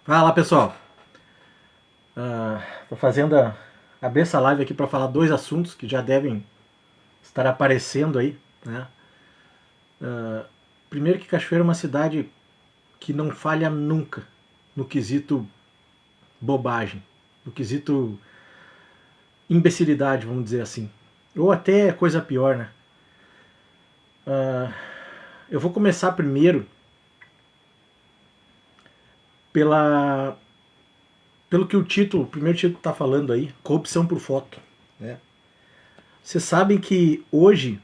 Fala pessoal, tô fazendo abrir essa live aqui para falar dois assuntos que já devem estar aparecendo aí, né? Primeiro que Cachoeira é uma cidade que não falha nunca no quesito bobagem, no quesito imbecilidade, vamos dizer assim, ou até coisa pior, né? Eu vou começar primeiro pela pelo que o primeiro título está falando aí, corrupção por foto, né? Vocês sabem que hoje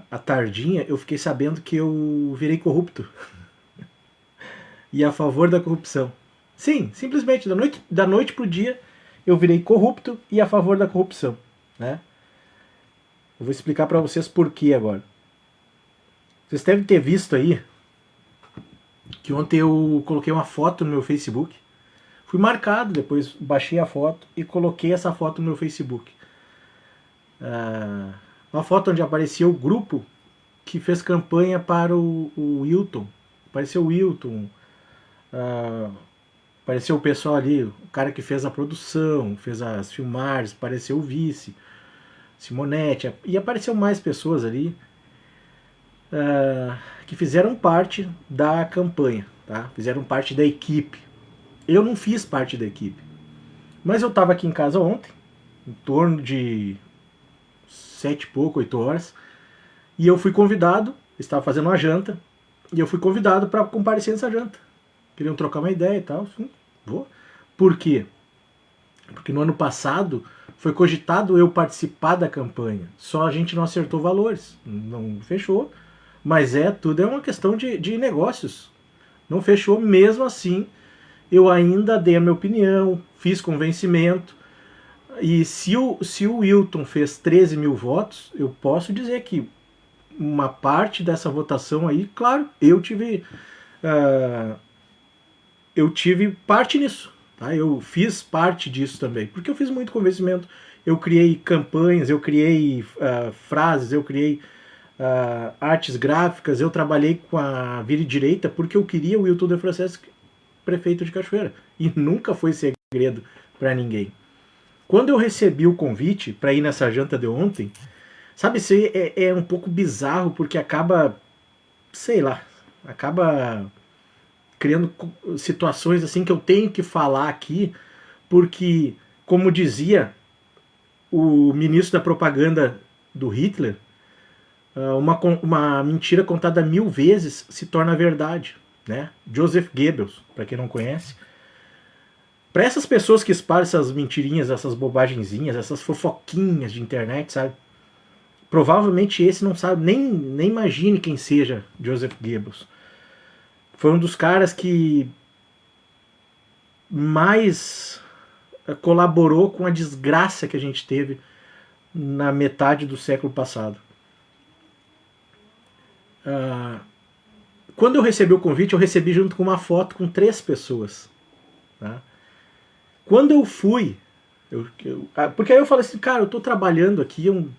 à tardinha, eu fiquei sabendo que eu virei corrupto e a favor da corrupção. Sim, simplesmente, da noite pro dia, eu virei corrupto e a favor da corrupção. Né? Eu vou explicar para vocês por que agora. Vocês devem ter visto aí que ontem eu coloquei uma foto no meu Facebook. Fui marcado, depois baixei a foto e coloquei essa foto no meu Facebook. Uma foto onde aparecia o grupo que fez campanha para o Wilton. Apareceu o Wilton, apareceu o pessoal ali, o cara que fez a produção, fez as filmagens, apareceu o vice, Simonetti, e apareceu mais pessoas ali que fizeram parte da campanha, tá? Fizeram parte da equipe. Eu não fiz parte da equipe, mas eu estava aqui em casa ontem, em torno de 7 e pouco, 8 horas, e eu fui convidado, estava fazendo uma janta, e eu fui convidado para comparecer nessa janta. Queriam trocar uma ideia e tal. Sim, vou. Por quê? Porque no ano passado foi cogitado eu participar da campanha. Só a gente não acertou valores. Não fechou. Mas tudo é uma questão de negócios. Não fechou, mesmo assim. Eu ainda dei a minha opinião, fiz convencimento. E se o Wilton fez 13 mil votos, eu posso dizer que uma parte dessa votação aí, claro, eu tive parte nisso. Tá? Eu fiz parte disso também, porque eu fiz muito convencimento. Eu criei campanhas, eu criei frases, eu criei artes gráficas, eu trabalhei com a Vira e Direita porque eu queria o Wilton de Franceschi prefeito de Cachoeira. E nunca foi segredo para ninguém. Quando eu recebi o convite para ir nessa janta de ontem, sabe, isso é um pouco bizarro, porque acaba, sei lá, acaba criando situações assim que eu tenho que falar aqui, porque, como dizia o ministro da propaganda do Hitler, uma mentira contada 1000 vezes se torna verdade. Né? Joseph Goebbels, para quem não conhece. Para essas pessoas que espalham essas mentirinhas, essas bobagenzinhas, essas fofoquinhas de internet, sabe? Provavelmente esse não sabe, nem imagine quem seja Joseph Goebbels. Foi um dos caras que mais colaborou com a desgraça que a gente teve na metade do século passado. Quando eu recebi o convite, eu recebi junto com uma foto com 3 pessoas. Tá? Quando eu fui, porque aí eu falei assim, cara, eu tô trabalhando aqui, eu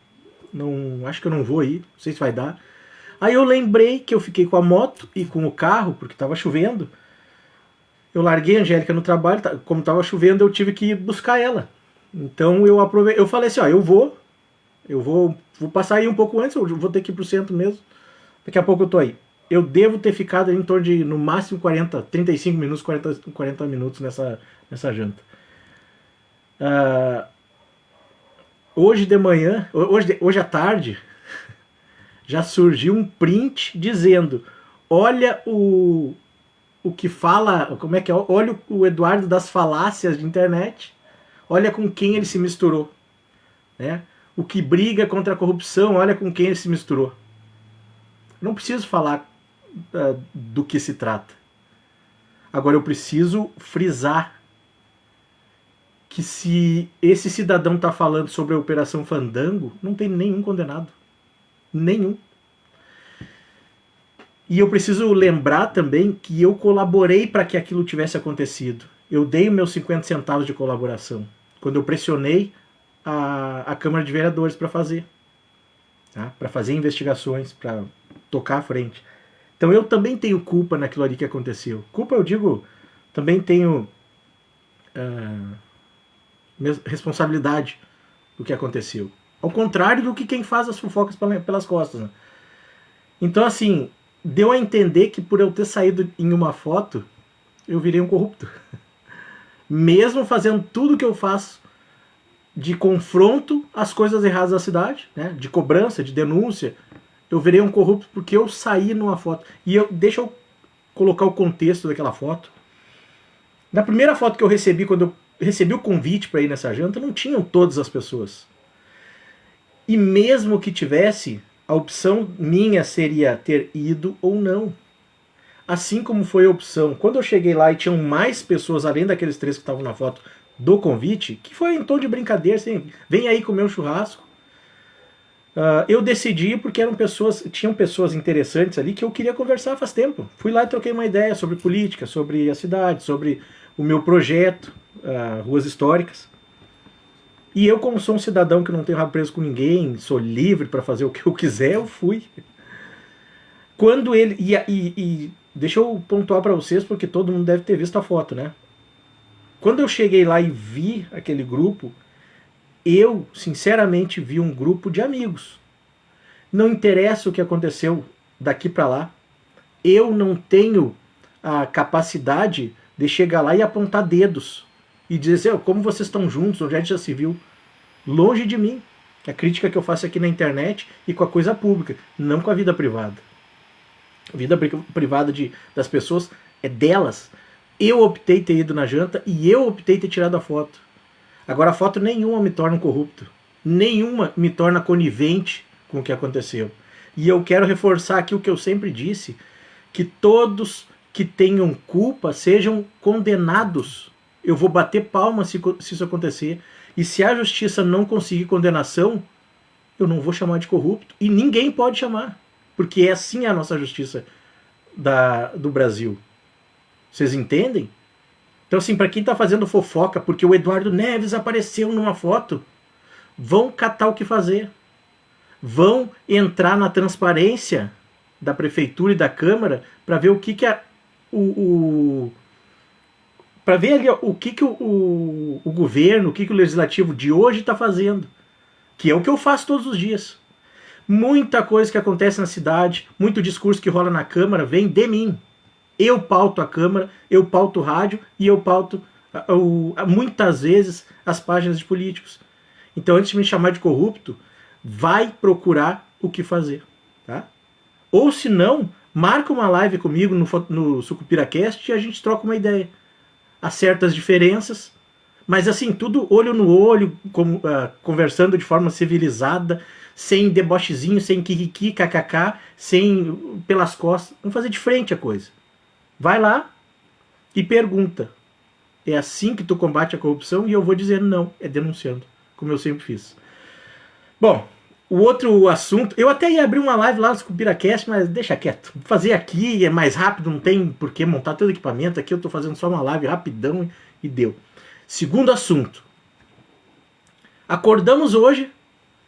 não acho que eu não vou ir, não sei se vai dar. Aí eu lembrei que eu fiquei com a moto e com o carro, porque estava chovendo. Eu larguei a Angélica no trabalho, como estava chovendo, eu tive que ir buscar ela. Então eu falei assim, ó, eu vou passar aí um pouco antes, eu vou ter que ir pro centro mesmo. Daqui a pouco eu tô aí. Eu devo ter ficado em torno de, no máximo, 35 minutos, 40 minutos nessa janta. Hoje de manhã, hoje à tarde, já surgiu um print dizendo: olha o que fala, como é que é? Olha o Eduardo das falácias de internet, olha com quem ele se misturou. Né? O que briga contra a corrupção, olha com quem ele se misturou. Não preciso falar do que se trata. Agora eu preciso frisar que se esse cidadão está falando sobre a Operação Fandango, não tem nenhum condenado. Nenhum. E eu preciso lembrar também que eu colaborei para que aquilo tivesse acontecido. Eu dei meus 50 centavos de colaboração quando eu pressionei a Câmara de Vereadores para fazer. Tá? Para fazer investigações, para tocar à frente. Então eu também tenho culpa naquilo ali que aconteceu. Culpa, eu digo, também tenho responsabilidade do que aconteceu. Ao contrário do que quem faz as fofocas pelas costas, né? Então, assim, deu a entender que por eu ter saído em uma foto, eu virei um corrupto. Mesmo fazendo tudo que eu faço de confronto às coisas erradas da cidade, né? De cobrança, de denúncia, eu virei um corrupto porque eu saí numa foto. E deixa eu colocar o contexto daquela foto. Na primeira foto que eu recebi, quando eu recebi o convite para ir nessa janta, não tinham todas as pessoas. E mesmo que tivesse, a opção minha seria ter ido ou não. Assim como foi a opção, quando eu cheguei lá e tinham mais pessoas, além daqueles 3 que estavam na foto, do convite, que foi em tom de brincadeira, assim, vem aí comer um churrasco. Eu decidi porque tinham pessoas interessantes ali que eu queria conversar faz tempo. Fui lá e troquei uma ideia sobre política, sobre a cidade, sobre o meu projeto, Ruas Históricas. E eu, como sou um cidadão que não tenho rabo preso com ninguém, sou livre para fazer o que eu quiser, eu fui. Quando ele... E deixa eu pontuar para vocês, porque todo mundo deve ter visto a foto, né? Quando eu cheguei lá e vi aquele grupo, eu, sinceramente, vi um grupo de amigos. Não interessa o que aconteceu daqui para lá. Eu não tenho a capacidade de chegar lá e apontar dedos e dizer, como vocês estão juntos, onde já se viu. Longe de mim. A crítica que eu faço aqui na internet e com a coisa pública, não com a vida privada. A vida privada das pessoas é delas. Eu optei ter ido na janta e eu optei ter tirado a foto. Agora, a foto nenhuma me torna um corrupto. Nenhuma me torna conivente com o que aconteceu. E eu quero reforçar aqui o que eu sempre disse, que todos que tenham culpa sejam condenados. Eu vou bater palma se isso acontecer. E se a justiça não conseguir condenação, eu não vou chamar de corrupto. E ninguém pode chamar. Porque é assim a nossa justiça do Brasil. Vocês entendem? Então, assim, para quem tá fazendo fofoca porque o Eduardo Neves apareceu numa foto, vão catar o que fazer. Vão entrar na transparência da prefeitura e da Câmara para ver o que para ver ali o que o governo, o que o legislativo de hoje está fazendo. Que é o que eu faço todos os dias. Muita coisa que acontece na cidade, muito discurso que rola na Câmara vem de mim. Eu pauto a Câmara, eu pauto o rádio e eu pauto muitas vezes as páginas de políticos. Então, antes de me chamar de corrupto, vai procurar o que fazer. Tá? Ou se não, marca uma live comigo no SucupiraCast e a gente troca uma ideia. Há certas diferenças, mas assim, tudo olho no olho, conversando de forma civilizada, sem debochezinho, sem kikiki, kkk, sem pelas costas. Vamos fazer de frente a coisa. Vai lá e pergunta. É assim que tu combate a corrupção? E eu vou dizer não, é denunciando, como eu sempre fiz. Bom, o outro assunto... Eu até ia abrir uma live lá no SucupiraCast, mas deixa quieto. Vou fazer aqui, é mais rápido, não tem por que montar todo o equipamento. Aqui eu tô fazendo só uma live rapidão e deu. Segundo assunto. Acordamos hoje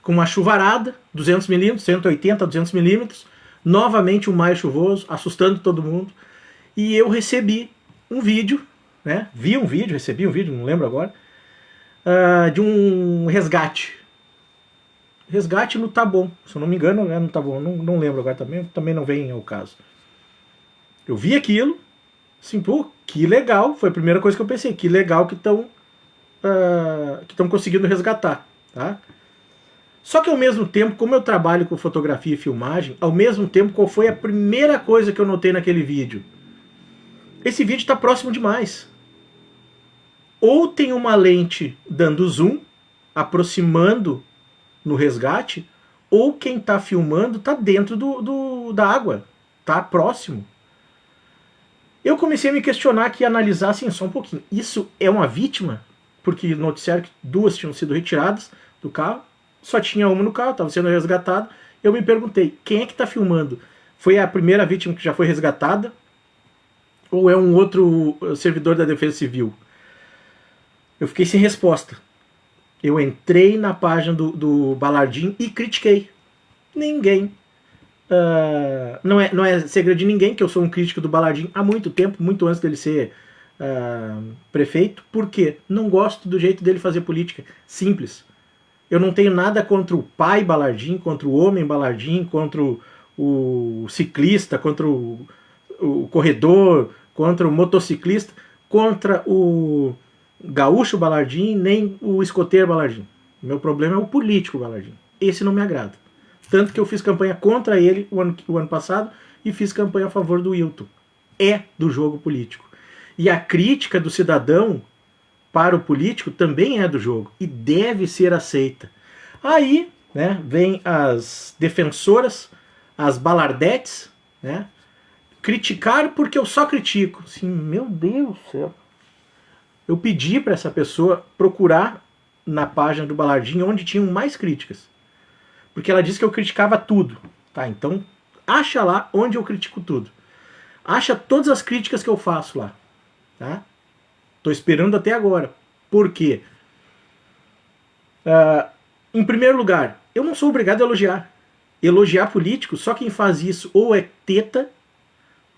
com uma chuvarada, 200 milímetros, 180, 200 milímetros. Novamente um maio chuvoso, assustando todo mundo. E eu recebi um vídeo, né? Recebi um vídeo, não lembro agora, de um resgate. Resgate no Taboão, se eu não me engano, é no Taboão, não lembro agora também não vem ao caso. Eu vi aquilo, assim, pô, que legal, foi a primeira coisa que eu pensei, que legal que estão conseguindo resgatar, tá? Só que ao mesmo tempo, como eu trabalho com fotografia e filmagem, ao mesmo tempo, qual foi a primeira coisa que eu notei naquele vídeo? Esse vídeo está próximo demais. Ou tem uma lente dando zoom, aproximando no resgate, ou quem está filmando está dentro da água, está próximo. Eu comecei a me questionar aqui e analisar assim, só um pouquinho. Isso é uma vítima? Porque noticiaram que 2 tinham sido retiradas do carro, só tinha uma no carro, estava sendo resgatada. Eu me perguntei, quem é que está filmando? Foi a primeira vítima que já foi resgatada? Ou é um outro servidor da Defesa Civil? Eu fiquei sem resposta. Eu entrei na página do Balardim e critiquei. Ninguém. Não é segredo de ninguém que eu sou um crítico do Balardim há muito tempo, muito antes dele ser prefeito, porque não gosto do jeito dele fazer política. Simples. Eu não tenho nada contra o pai Balardim, contra o homem Balardim, contra o ciclista, contra o corredor, contra o motociclista, contra o gaúcho Balardim, nem o escoteiro Balardim. Meu problema é o político Balardim. Esse não me agrada. Tanto que eu fiz campanha contra ele o ano passado e fiz campanha a favor do Wilton. É do jogo político. E a crítica do cidadão para o político também é do jogo e deve ser aceita. Aí, né, vem as defensoras, as balardetes, né, criticar porque eu só critico. Assim, meu Deus do céu. Eu pedi para essa pessoa procurar na página do Balardim onde tinham mais críticas. Porque ela disse que eu criticava tudo. Tá, então acha lá onde eu critico tudo. Acha todas as críticas que eu faço lá. Tá? Tô esperando até agora. Por quê? Em primeiro lugar, eu não sou obrigado a elogiar. Elogiar político, só quem faz isso ou é teta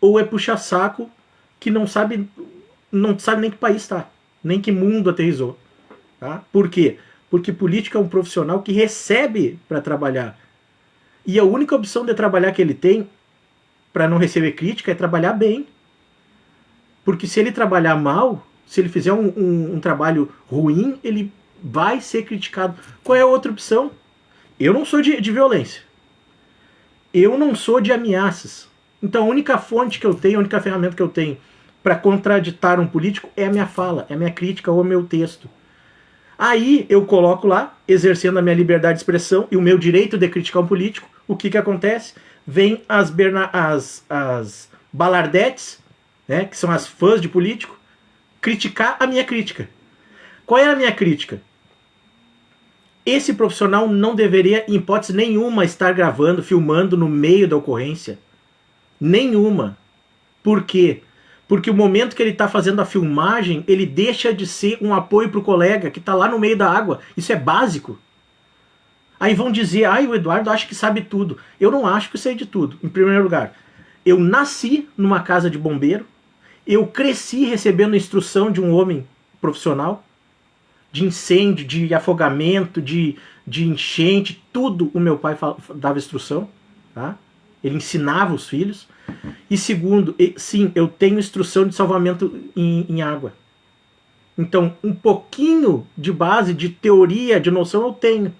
ou é puxa-saco que não sabe nem que país está, nem que mundo aterrissou. Tá? Por quê? Porque político é um profissional que recebe para trabalhar. E a única opção de trabalhar que ele tem para não receber crítica é trabalhar bem. Porque se ele trabalhar mal, se ele fizer um trabalho ruim, ele vai ser criticado. Qual é a outra opção? Eu não sou de violência. Eu não sou de ameaças. Então a única fonte que eu tenho, a única ferramenta que eu tenho para contraditar um político é a minha fala, é a minha crítica ou o meu texto. Aí eu coloco lá, exercendo a minha liberdade de expressão e o meu direito de criticar um político. O que acontece? Vem as balardetes, né, que são as fãs de político, criticar a minha crítica. Qual é a minha crítica? Esse profissional não deveria, em hipótese nenhuma, estar gravando, filmando no meio da ocorrência. Nenhuma. Por quê? Porque o momento que ele está fazendo a filmagem, ele deixa de ser um apoio para o colega que está lá no meio da água. Isso é básico. Aí vão dizer, o Eduardo acha que sabe tudo. Eu não acho que sei de tudo. Em primeiro lugar, eu nasci numa casa de bombeiro, eu cresci recebendo instrução de um homem profissional, de incêndio, de afogamento, de enchente, tudo o meu pai dava instrução, tá? Ele ensinava os filhos. E segundo, sim, eu tenho instrução de salvamento em água. Então, um pouquinho de base, de teoria, de noção eu tenho.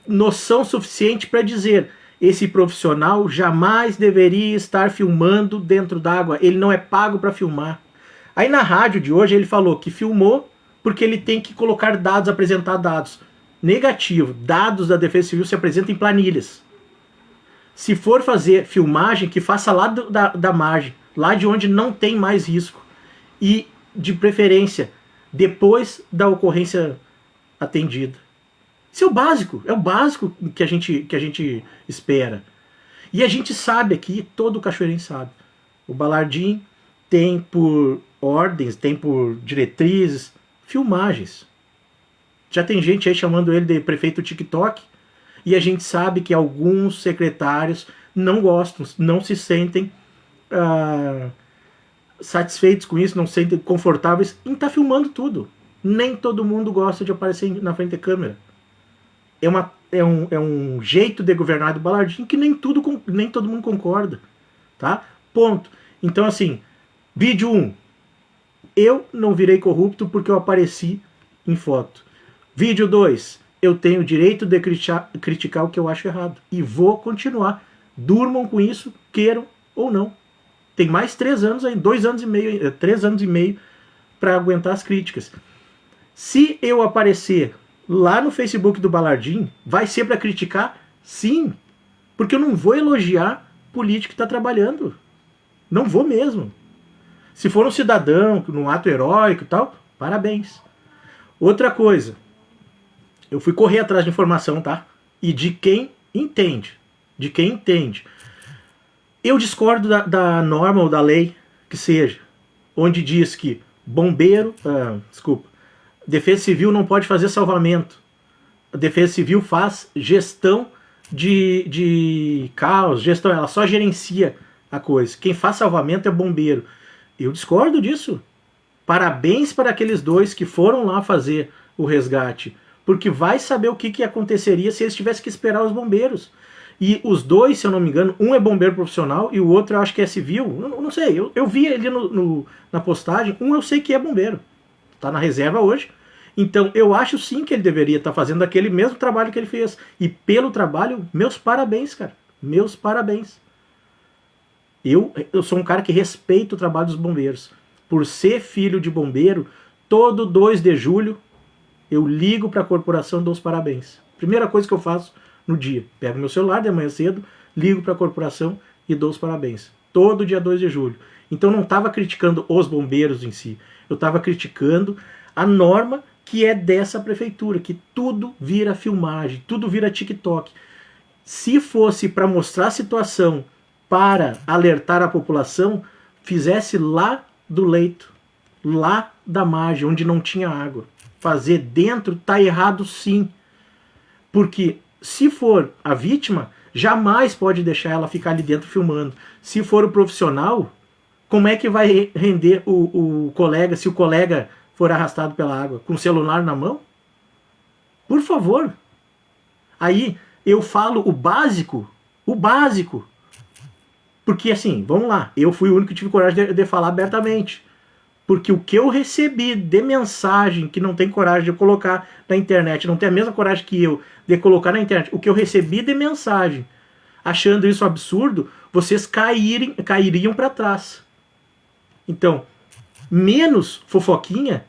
Noção suficiente para dizer, esse profissional jamais deveria estar filmando dentro d'água. Ele não é pago para filmar. Aí na rádio de hoje ele falou que filmou porque ele tem que colocar dados, apresentar dados. Negativo. Dados da Defesa Civil se apresentam em planilhas. Se for fazer filmagem, que faça lá da margem, lá de onde não tem mais risco. E, de preferência, depois da ocorrência atendida. Isso é o básico que a gente espera. E a gente sabe aqui, todo cachoeirense sabe. O Balardim tem por ordens, tem por diretrizes, filmagens. Já tem gente aí chamando ele de prefeito TikTok, e a gente sabe que alguns secretários não gostam, não se sentem satisfeitos com isso, não se sentem confortáveis em estar filmando tudo. Nem todo mundo gosta de aparecer na frente da câmera. É um jeito de governar do Balardim que nem todo mundo concorda. Tá? Ponto. Então, assim, vídeo 1. Eu não virei corrupto porque eu apareci em foto. Vídeo 2. Eu tenho o direito de criticar o que eu acho errado. E vou continuar. Durmam com isso, queiram ou não. Tem mais 3 anos aí, 2 anos e meio, 3 anos e meio para aguentar as críticas. Se eu aparecer lá no Facebook do Balardim, vai ser para criticar? Sim. Porque eu não vou elogiar político que está trabalhando. Não vou mesmo. Se for um cidadão, num ato heróico e tal, parabéns. Outra coisa, eu fui correr atrás de informação, tá? E de quem entende. De quem entende. Eu discordo da norma ou da lei, que seja, onde diz que Defesa Civil não pode fazer salvamento. A Defesa Civil faz gestão de caos, ela só gerencia a coisa. Quem faz salvamento é bombeiro. Eu discordo disso. Parabéns para aqueles 2 que foram lá fazer o resgate, porque vai saber o que aconteceria se eles tivessem que esperar os bombeiros. E os 2, se eu não me engano, um é bombeiro profissional e o outro eu acho que é civil. Não sei, eu vi ali na postagem, um eu sei que é bombeiro. Tá na reserva hoje. Então eu acho sim que ele deveria estar fazendo aquele mesmo trabalho que ele fez. E pelo trabalho, meus parabéns, cara. Meus parabéns. Eu sou um cara que respeita o trabalho dos bombeiros. Por ser filho de bombeiro, todo 2 de julho eu ligo para a corporação e dou os parabéns. Primeira coisa que eu faço no dia. Pego meu celular de manhã cedo, ligo para a corporação e dou os parabéns. Todo dia 2 de julho. Então não estava criticando os bombeiros em si. Eu estava criticando a norma que é dessa prefeitura, que tudo vira filmagem, tudo vira TikTok. Se fosse para mostrar a situação, para alertar a população, fizesse lá do leito, lá da margem, onde não tinha água. Fazer dentro tá errado sim. Porque se for a vítima, jamais pode deixar ela ficar ali dentro filmando. Se for o profissional, como é que vai render o colega, se o colega for arrastado pela água? Com o celular na mão? Por favor. Aí eu falo o básico. O básico. Porque assim, vamos lá, eu fui o único que tive coragem de falar abertamente. Porque o que eu recebi de mensagem que não tem coragem de colocar na internet, não tem a mesma coragem que eu de colocar na internet, o que eu recebi de mensagem, achando isso absurdo, vocês cairiam para trás. Então, menos fofoquinha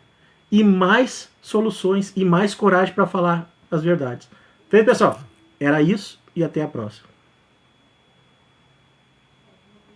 e mais soluções e mais coragem para falar as verdades. Feito, pessoal? Era isso e até a próxima.